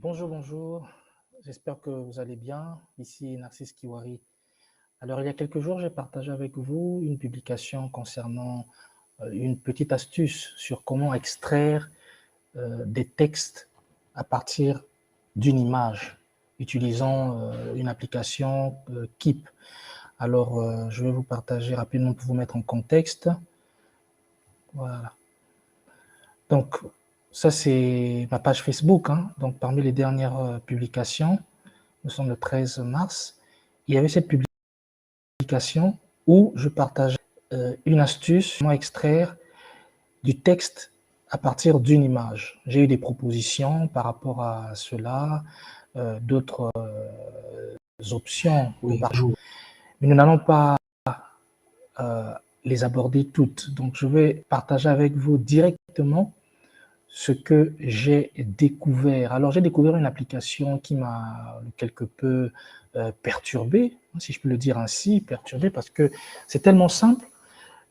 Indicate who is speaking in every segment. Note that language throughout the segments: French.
Speaker 1: Bonjour, bonjour. J'espère que vous allez bien. Ici Narcisse Kiwari. Alors, il y a quelques jours, j'ai partagé avec vous une publication concernant une petite astuce sur comment extraire des textes à partir d'une image utilisant une application Keep. Alors, je vais vous partager rapidement pour vous mettre en contexte. Voilà. Donc, ça, c'est ma page Facebook, hein. Donc, parmi les dernières publications, nous sommes le 13 mars, il y avait cette publication où je partageais une astuce, comment extraire du texte à partir d'une image. J'ai eu des propositions par rapport à cela, d'autres options,
Speaker 2: Oui, bonjour.
Speaker 1: mais nous n'allons pas euh, les aborder toutes. Donc, je vais partager avec vous directement ce que j'ai découvert. Alors, j'ai découvert une application qui m'a quelque peu perturbé, si je peux le dire ainsi, perturbé, parce que c'est tellement simple.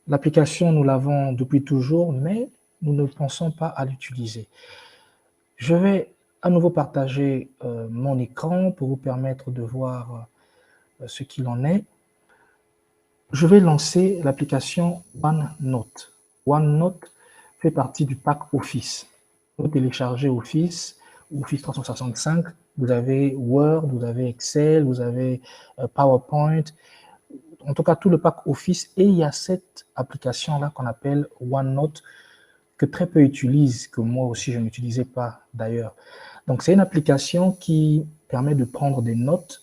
Speaker 1: L'application, nous l'avons depuis toujours, mais nous ne pensons pas à l'utiliser. Je vais à nouveau partager mon écran pour vous permettre de voir ce qu'il en est. Je vais lancer l'application OneNote. OneNote fait partie du pack Office. Vous téléchargez Office 365, vous avez Word, vous avez Excel, vous avez PowerPoint, en tout cas tout le pack Office, et il y a cette application-là qu'on appelle OneNote, que très peu utilisent, que moi aussi je n'utilisais pas d'ailleurs. Donc c'est une application qui permet de prendre des notes,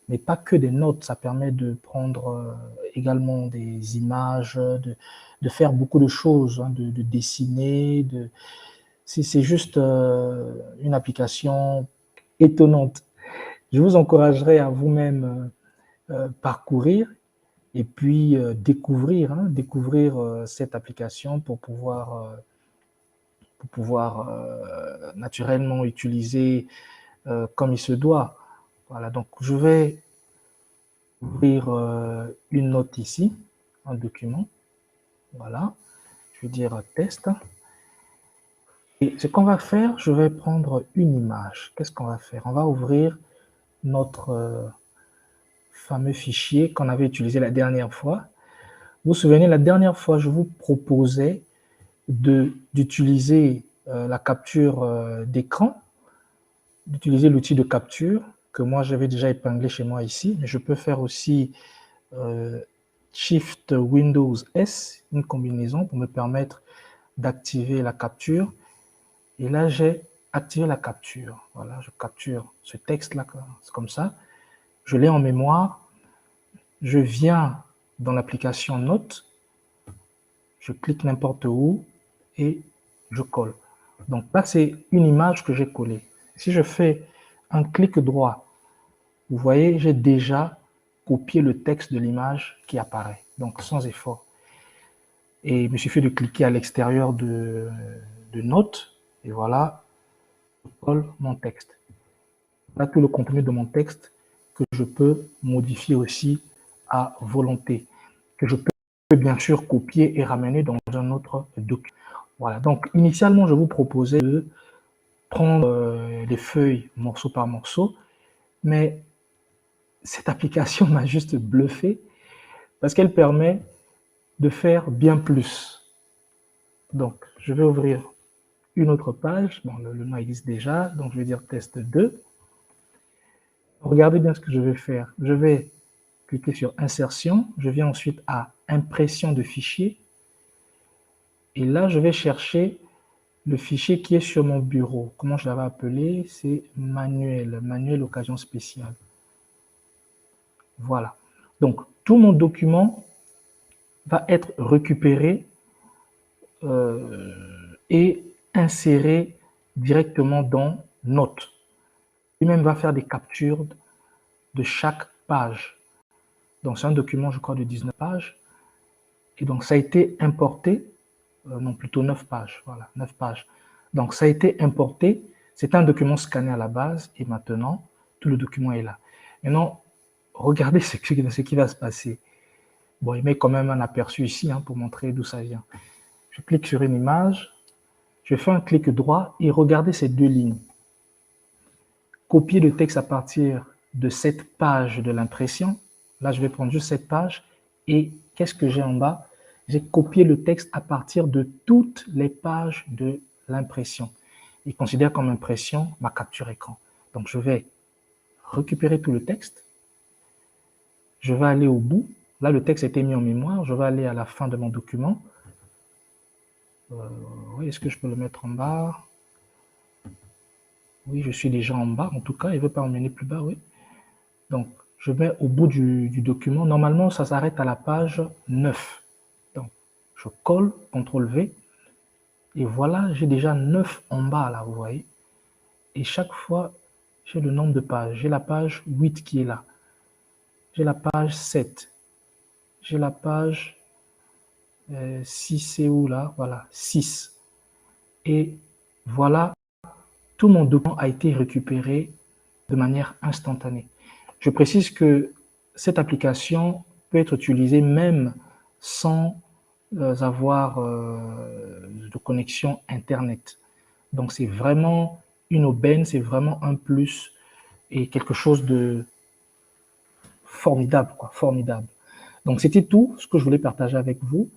Speaker 1: mais pas que des notes, ça permet de prendre également des images, de faire beaucoup de choses, hein, de dessiner, c'est juste une application étonnante. Je vous encouragerai à vous-même parcourir et puis découvrir cette application pour pouvoir naturellement utiliser comme il se doit. Voilà, donc je vais ouvrir une note ici, un document. Voilà, je vais dire test. Et ce qu'on va faire, je vais prendre une image. Qu'est-ce qu'on va faire? On va ouvrir notre fameux fichier qu'on avait utilisé la dernière fois. Vous vous souvenez, la dernière fois, je vous proposais d'utiliser la capture d'écran, d'utiliser l'outil de capture que moi j'avais déjà épinglé chez moi ici, mais je peux faire aussi Shift Windows S, une combinaison pour me permettre d'activer la capture. Et là, j'ai activé la capture. Voilà, je capture ce texte-là, comme ça. Je l'ai en mémoire. Je viens dans l'application Notes. Je clique n'importe où et je colle. Donc là, c'est une image que j'ai collée. Si je fais un clic droit, vous voyez, j'ai déjà copié le texte de l'image qui apparaît, donc sans effort. Et il me suffit de cliquer à l'extérieur de Notes, et voilà, je colle mon texte. Voilà tout le contenu de mon texte que je peux modifier aussi à volonté, que je peux bien sûr copier et ramener dans un autre document. Voilà, donc initialement, je vous proposais de prendre les feuilles morceau par morceau, mais cette application m'a juste bluffé parce qu'elle permet de faire bien plus. Donc, je vais ouvrir une autre page. Bon, le nom existe déjà, donc je vais dire test 2. Regardez bien ce que je vais faire. Je vais cliquer sur insertion. Je viens ensuite à impression de fichier. Et là, je vais chercher le fichier qui est sur mon bureau. Comment je l'avais appelé? C'est manuel, manuel occasion spéciale. Voilà. Donc, tout mon document va être récupéré et inséré directement dans Notes. Lui-même va faire des captures de chaque page. Donc, c'est un document, je crois, de 19 pages. Et donc, ça a été importé, non, plutôt 9 pages. Voilà, 9 pages. Donc, ça a été importé. C'est un document scanné à la base. Et maintenant, tout le document est là. Maintenant, regardez ce qui va se passer. Bon, il met quand même un aperçu ici hein, pour montrer d'où ça vient. Je clique sur une image. Je fais un clic droit et regardez ces deux lignes. copier le texte à partir de cette page de l'impression. Là, je vais prendre juste cette page. Et qu'est-ce que j'ai en bas? J'ai copié le texte à partir de toutes les pages de l'impression. Il considère comme impression ma capture écran. Donc, je vais récupérer tout le texte. Je vais aller au bout. Là, le texte a été mis en mémoire. Je vais aller à la fin de mon document. Oui, est-ce que je peux le mettre en bas? Oui, je suis déjà en bas. En tout cas, il ne veut pas emmener plus bas, oui. Donc, je mets au bout du document. Normalement, ça s'arrête à la page 9. Donc, je colle, CTRL-V. Et voilà, j'ai déjà 9 en bas, là, vous voyez. Et chaque fois, j'ai le nombre de pages. J'ai la page 8 qui est là. J'ai la page 7. J'ai la page 6, c'est où là? Voilà, 6. Et voilà, tout mon document a été récupéré de manière instantanée. Je précise que cette application peut être utilisée même sans avoir de connexion Internet. Donc, c'est vraiment une aubaine, c'est vraiment un plus et quelque chose de formidable, quoi, formidable. Donc, c'était tout ce que je voulais partager avec vous.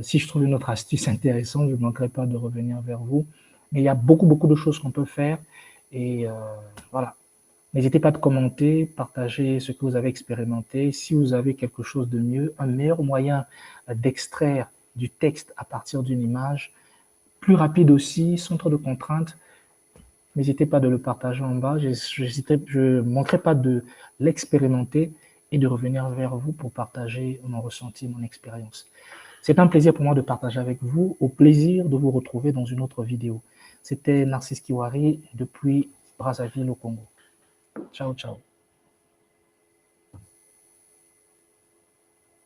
Speaker 1: Si je trouve une autre astuce intéressante, je ne manquerai pas de revenir vers vous. Mais il y a beaucoup de choses qu'on peut faire. Et voilà. N'hésitez pas à commenter, partager ce que vous avez expérimenté. Si vous avez quelque chose de mieux, un meilleur moyen d'extraire du texte à partir d'une image, plus rapide aussi, sans trop de contraintes, n'hésitez pas de le partager en bas. Je ne manquerai pas de l'expérimenter et de revenir vers vous pour partager mon ressenti, mon expérience. C'est un plaisir pour moi de partager avec vous, au plaisir de vous retrouver dans une autre vidéo. C'était Narcisse Kiwari depuis Brazzaville au Congo. Ciao, ciao.